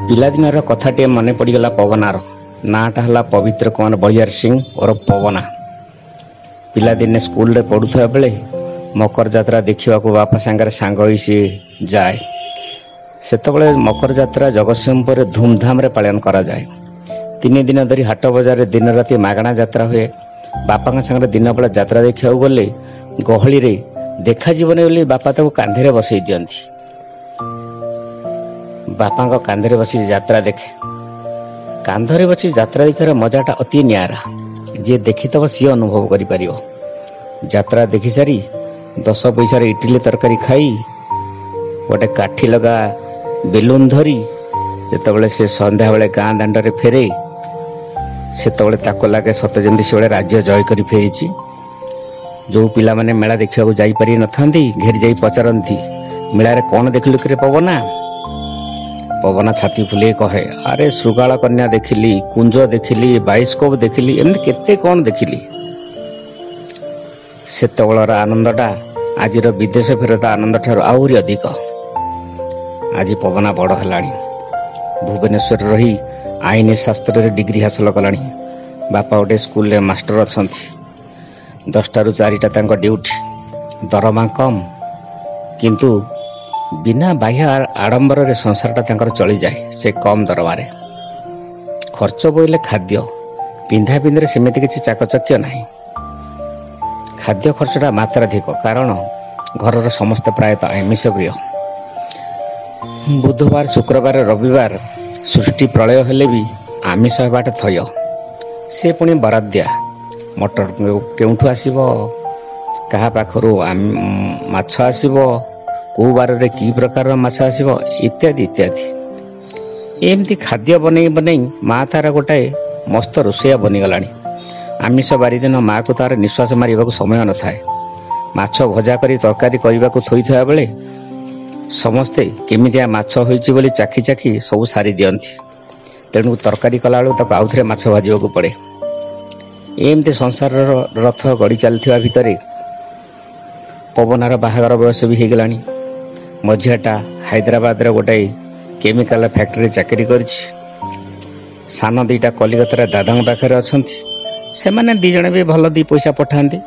पिलादिनर कथाटे मन पड़गला पवनार नाटा है पवित्र कुमार बलियार सिंह और पवना। पिलादिने स्कूल रे पढ़ुवा बेले मकर जात्रा देखा बापा सांगे सांग सी जाए। सेतबले मकर जात्रा जगतसिंहपुर धूमधाम रे पालन करा जाए। 3 दिन धरी हाट बजार दिन राति मागणा यात्रा हुए। बापा सांगे दिन बेला यात्रा देखा गले गहली रे देखा जीवन बोली बापा ताको कांधे बसई दियंती। बापा कांधे बसी यात्रा देखे। कांधरे बसी यात्रा देखार मजाटा अति नियारा। जे देखिथब सी अनुभव करि यात्रा देखि सारी 10 पैसार इडली तरकारी खाई गोटे काठी लगा बेलून धरी जितेबाला से संध्या बेले गाँ दांडे फेरे सेतबले ताको लगे सत जमी से राज्य जय कर फेरी। जो पिला माने मेला देखा जापारी न था घेरी जा पचारती मेला कौन देखलु कि पवना। पवना छाती फुले कहे अरे श्रृगाल कन्या देखिली, कुंज देखिली, बाइस्कोप देखिली, एमती केते कौन देखिली। सेतबेलर आनंदटा आज विदेश फेरता आनंद ठार आहरी अधिक। आज पवना बड़ है भुवनेश्वर रही आईन शास्त्र रे डिग्री हासिल कलानी। बापा गोटे स्कूल रे मास्टर अच्छा 10टा ରୁ 4टा ड्यूटी दरमा कम किंतु बिना बाह्य आडंबर रे संसारटा चली जाए। से कम दरमारे खर्च बोले खाद्य पिंधा पिंधे सेमती किसी चाकचक्य ना। खाद्य खर्चटा मात्राधिक कारण घर समस्त प्रायतः आमिष प्रिय। बुधवार शुक्रवार रविवार सृष्टि प्रलय हेले भी आमिष होवाटा थय। से पुणी बराद्या मटर केउठू आसीबो, कहा पाखरु माछ आसीबो, को बार रे की प्रकार माछ आसीबो इत्यादि इत्यादि। एमती खाद्य बनै बनै माँ तार गोटाए मस्त रोषैया बनीगलाणी। आमिष बारी दिन माँ को तार निश्वास मारिबाकू समय न थाए। माछ भजा करी तरकारी करबाकू थोइथा बेले समस्ते केमितिया माछ होइछि बोली चाखी चाखी सब सारी दियंती। तेणु तरकारी कला बेलू ताको आउथरे माछ भाजिबाकू पड़े। एमती संसार रथ गड़ी चलथिबा भितरे पवनार बाहागर बयस भी होगलानी। मझियाटा हैदराबाद गोटे केमिकल फैक्ट्री चाकरी करिछि। सान 2टा कलिकतार दादा पाखे अच्छा से मैंने 2 जण भी भल 2 पैसा पठाते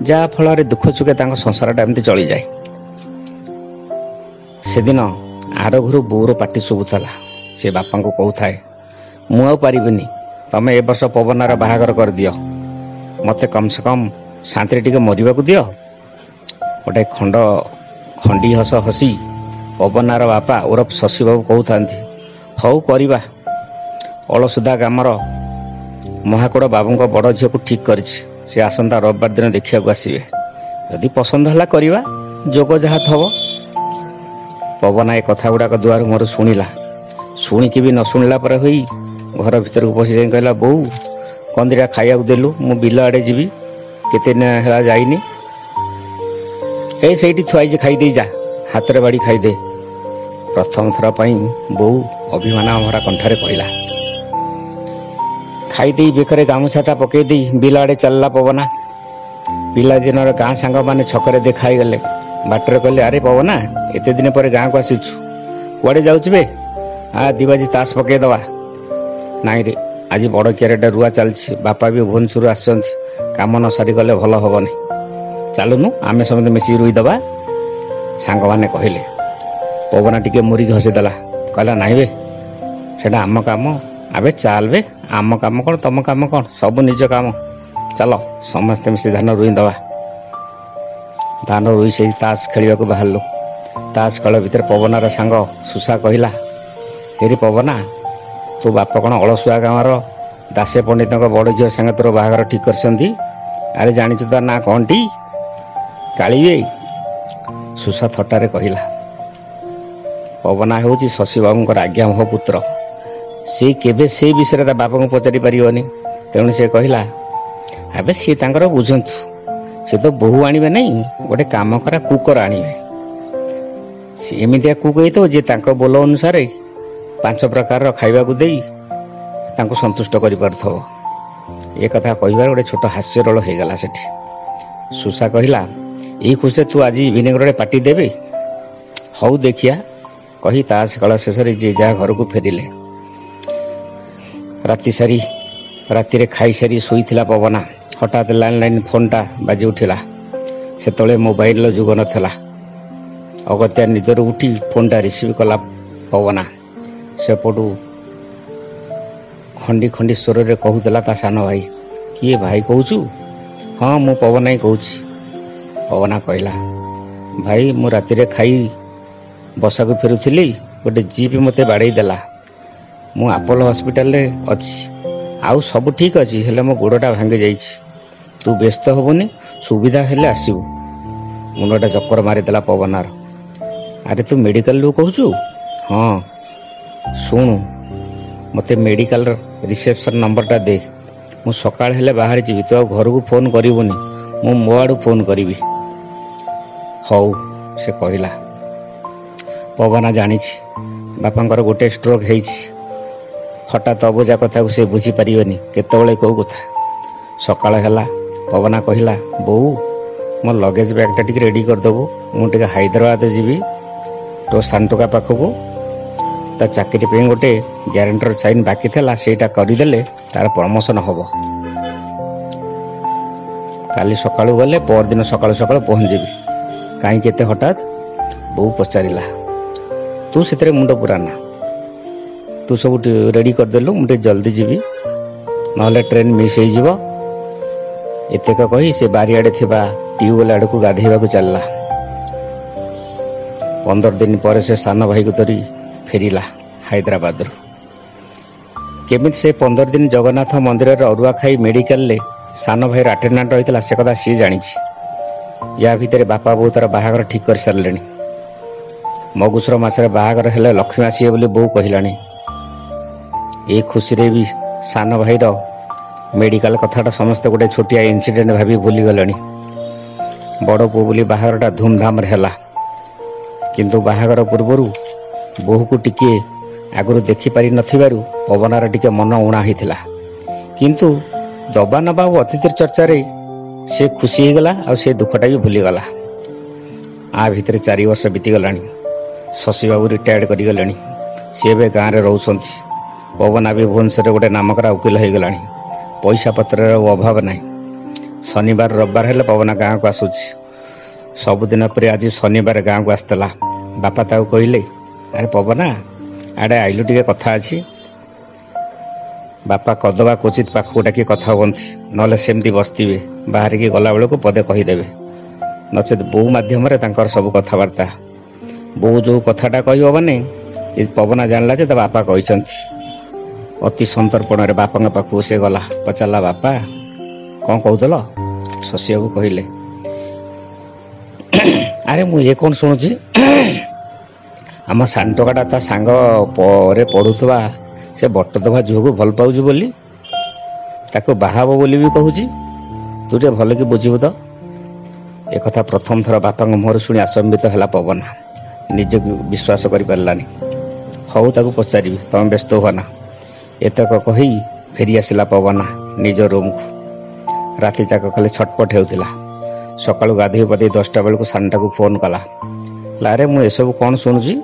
जहाँ फल दुख चुके संसारटा एमती चली जाए। से दिन आर घर बोर पाटी शुभुला। से बापा को कहूए मु पारिबिनी तमें ए वर्ष पवनार बाहागर कर दियो, मते कम से कम शांति टिके मरिबाकू दियो। गोटे खंडी हस हसी पवनार बापा ओरफ शशि बाबू कहता हौ करवा अलसुधा ग्रामर महाकोड़ बाबू बड़ झील को ठीक कर आसंता रविवार दिन देखा आसवे। जदि पसंद है करवा जोग जहाँ थव। पवना ए कथा गुड़ाक दुआर मोर शुणिला। शुणिकी भी न शुणिला पर हुई घर भीतर पशि जाए कहला बोऊ कौन 2टा खाइबा देलु मु बिल आड़े जीवी केते दिन है जाइनी। ए सेठी थुआई खाईदे जा हाथ रे बाड़ी खाईदे। प्रथम थर पाई बोऊ अभिमान भरा कंठारे कहला। खाईदे बेकरे गामुछाटा पकई दे बिल आड़े चलला पवना। पिला दिन गाँ सांग माने छकरे देखाई गले। बाटर कहले अरे पवना एते दिन पर गाँ को आसीछु कुआडे जाउछ बे? आ दिबाजी तास पकई दवा। नाई रे आज बड़ क्यारेटा रुआ चलछि। बापा भी भुवनेश्वर आसछन्ति काम न सारी गले भल हबनी। चलुनु आमे समस्त मिसी रुई दबा सांग माने कहले। पवना टिके मुरी घसीदेला कहला नाई बे सेटा आम काम। आबे चाल बे आम काम कौन तम काम कौन सब निज काम। चलो समस्ते मिसी धान रुई दबा। धान रुई से तास खेलिया को बाहरलु। तास खेल भितर पवनार सांग सुसा कहला हेरी पवना तू बापा कौन अलसुआ गाँवर दासे पंडित बड़ झील सांगे तोर बाहागर ठीक करछन्ती। अरे जानिछु तार ना कौन टी? कालीबे। सुसा थटारे कहला। पवना होची शशि बाबूंकर आज्ञामोह पुत्र। से केबे से विषय बापा को पचारि पारिबनी। तेणु से कहला आबे सी तांकर बुझंतु से तो बहु आनिबे नहीं गोटे काम करा कुकर आनिबे। से एमितिया कुक होइतो जे तांको बोल अनुसार 5 प्रकार खाइबा को देई तांको संतुष्ट करि पारथबो। ए कथा कहिबार गोटे छोट हास्य रोल हो गला सेठी। सुसा कहला ए खुशे तू आज इवनिंग रे पार्टी देबे? हौ देखिया कही ताश खेल शेष जी जहाँ घर को फेरिले। राति सारी राति खाई सारी शोईला पवना हठात लैंडलाइन फोनटा बाजी उठिला। से मोबाइल जुग नाला। अगत्या निजर उठी फोनटा रिसीव कला पवना। सेपटू खंडी खंडी स्वर रे कहूला ता सान भाई किए भाई कहूचु? हाँ मु पवना ही कहूँ। पवना कहला भाई मु राति खाई बसा को फेरुली गोटे जीप मते बाड़े देला। मु आपोलो हॉस्पिटल रे अच्छी आउ सब ठीक अच्छी हेले मो गोड़टा भांगी जाइछि। तू व्यस्त हबुनी सुविधा हेले आसबु। मुंडटा चक्कर मारिदेला पवनार। अरे तू मेडिकल रू कहूचु? हाँ शुणु मते मेडिकल रिसेप्शन नंबरटा दे। मु सकाळ हेले बाहर जीवी। तू घर को फोन करिवुनी मु मो आडू फोन करी। हौ से कहला। पवना जानी बापांकर गोटे स्ट्रोक होइछि। हठात अबुझा कथा को से बुझी पारिबेनी केतबेले कौ कथा। सकाळ हैला पवना कहला बो मो लगेज बैगटा टिके रेडी करदेबू। मु टिके हैदराबाद जीवी तो सांटोका पाखकू। ता चाकरी पे गोटे ग्यारेंटर साइन बाकी था सेटा करदेले तार प्रमोशन हम। काली सकाळु गले परदिन सकाळु सकाळु पहुँचीबी। कहीं केते हठात बो पचारिला तू से मुंड पुराना तू सब रेडी करदेलु मुझे जल्दी जीवी ना ट्रेन मिस हो। एतेक कही से बारियाड़े थिबा ट्यूबवेल आड़ को गाधेवा को चलला। 15 दिन पर से सान भाई को धरी फेरिला हैदराबाद रु। केमिति से 15 दिन जगन्नाथ मंदिर अरुआ खाई मेडिकल ले सान भाई अटेंडेंट होता से कथा सी जानी। या भितर बापा बो तार बाहागर ठीक कर सारे। मगुसर मासरे बाहागर हेले लक्ष्मी आसीबे बोली बो कहलानी। ए खुशी रे भी सान भाई रो मेडिकल कथाटा समस्त गोटे छोटिया इनसीडेंट भाभी भूली गले। बड़ पु बोली बाहागरटा धूमधाम है। किंतु बाहागर पूर्वर बोहू को टिके आगु देखिपारि नथिबारु पवनार टिके मन उणा होता। किंतु दबा नबा और अतिथि चर्चा रे से खुशी हो गला और से दुखटा भी भूलीगला। आ भितर 4 वर्ष बीतीगलानी। शशि बाबू रिटायर्ड करगले। सी ए गाँव में रोच। पवना भी भुवनेश्वर गोटे नामकरा वकिल हो गला। पैसा पत्र अभाव ना। शनिवार रविवार हेले पवना गाँव को आसूँ। सबुदिन पर आज शनिवार गाँव को आसला। बापा ताऊ कहले अरे पवना आड़े आइलु टिके कथा अच्छी। बापा कदबा क्वचित पाखक डाक कथा हमें ना सेमती बसवे बाहर की गला बेलू पदे कहीदेवे नचेत बो मध्यम सब कथबार्ता। बो जो कथाटा कह माने पवना जानला जे बापा कहते। अति संतर्पण बापा पाखक से गला पचारा बापा कौन कहल? शशि बाबू कहले अरे मुझे कौन शुणुची आम सांटोकाटा ता सांग पर पढ़ुवा से बटदभा झील को भल पाऊँ बोली ताको बाहाब बोली भी कहूँ। तू टे भल कि बुझीबू तो। एक प्रथम थर बापा मुहर शुणी आचंबित है पवना। निजे विश्वास कर पारानी। हऊ ताको पचारि तुम व्यस्त हुआ। एतक कही फेरी आसला पवना निज रूम को। राति जाक खाली छटपट होता। सका गाधे पाधे 10टा बेलू सानटा को फोन कला। अरे मु एसबू कौन शुणुची?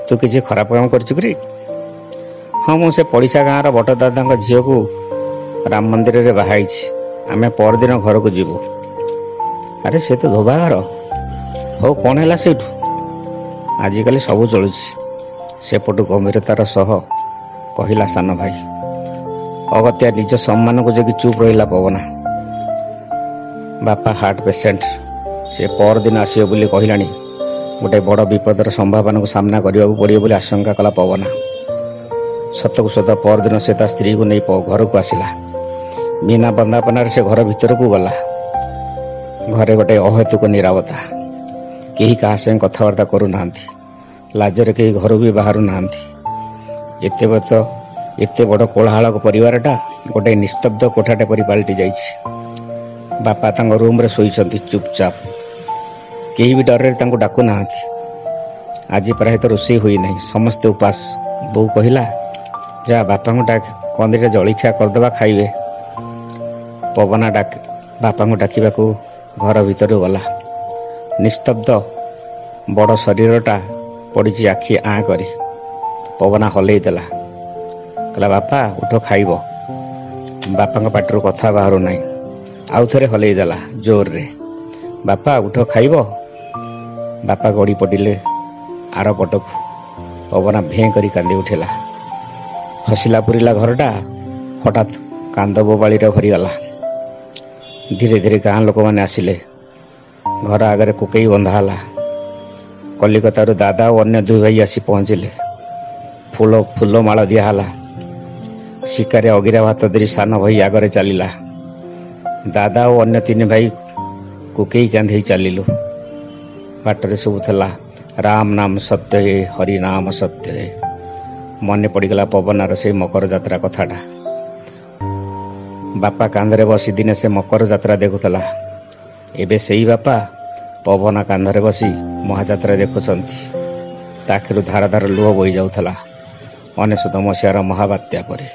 तू किसी खराब काम कर? हाँ मुझे पड़िशा गाँव बट दादा झील को राम मंदिर रे बाहाई। आमे परदिन घर को जीवु। अरे से तो धोबा घर हो कौन है से आजिकल सब चलुँ। सेपटू गंभीरतार सह कहला सान भाई। अगत्या निज सम्मान को जगि चुप रहा पवना। बापा हार्ट पेसेंट से परदिन आसो बोली कहलानी। गोटे बड़ विपदर संभावना को सामना करने को पड़ो बोली आशंका कला पवना। सतकु सत परदिन से ता स्त्री को नहीं घर को आसला। बिना बंदापनार से घर भीतर को गला। घरे गोटे अहेतुक निरावता। केही कहा संगे कथबार्ता करूना। लाजरे कहीं घर भी बाहर ना। एते बड़ कोलाहल परिवारटा गोटे निस्तब्ध कोठाटे परि पलटि जाइछि। बापा तांग रूम रे सोईछंती चुपचाप। केही भी डर तांको डाकू ना। आज प्राय तो रोषे हुई नहीं समस्ते उपास। बो कहला जा बापा को डाक कंदीटा जलखिया करदबा खाइबे। पवना डाक बापा को डाकिबा घर भीतर गला। निस्तब्ध बड़ शरीरटा ପଡ଼ିଛି ଆଖି ଆଁ କରି। ପବନା ହଲେଇ ଦେଲା, କହିଲା ବାପା ଉଠ ଖାଇବ। ବାପାଙ୍କ ପାଟିରୁ କଥା ବାହାରୁ ନାହିଁ। ଆଉ ଥରେ ହଲେଇ ଦେଲା ଜୋରରେ, ବାପା ଉଠ ଖାଇବ। ବାପା ଗଡ଼ି ପଡ଼ିଲେ ଆର ପଟକୁ। ପବନା ଭେଁ କରି କାନ୍ଦି ଉଠିଲା। ହସିଲା ପୁରିଲା ଘରଟା ହଠାତ୍ କାନ୍ଦ ବୋବାଳିରେ ଭରିଗଲା। ଧୀରେ ଧୀରେ ଗାଁ ଲୋକମାନେ ଆସିଲେ। ଘର ଆଗରେ କୋକେଇ ବନ୍ଧା ହେଲା। କଲିକତାରୁ ଦାଦା ଓ ଅନ୍ୟ 2 ଭାଇ ଆସି ପହଞ୍ଚିଲେ। ଫୁଲମାଳ ଦିଆହେଲା। ଶିକାରେ ଅଗିରା ଭାତ ଦେଇ ସାନ ଭାଇ ଆଗରେ ଚାଲିଲା। ଦାଦା ଓ ଅନ୍ୟ 3 ଭାଇ କୋକେଇ କାନ୍ଧେଇ ଚାଲିଲୁ। ବାଟରେ ଶୁଭୁଥିଲା ରାମ ନାମ ସତ୍ୟ ହେ, ହରି ନାମ ସତ୍ୟ ହେ। ମନେ ପଡ଼ିଗଲା ପବନାର ସେଇ ମକର ଯାତ୍ରା କଥାଟା। ବାପା କାନ୍ଧରେ ବସି ଦିନେ ସେ ମକର ଯାତ୍ରା ଦେଖୁଥିଲା। ଏବେ ସେଇ ବାପା ପବନା କାନ୍ଧରେ ବସି ମହାଯାତ୍ରା ଦେଖୁଛନ୍ତି। ତା ଆଖିରୁ ଧାର ଧାର ଲୁହ ବୋହି ଯାଉଥିଲା। 1999 ମହାବାତ୍ୟା ପରେ।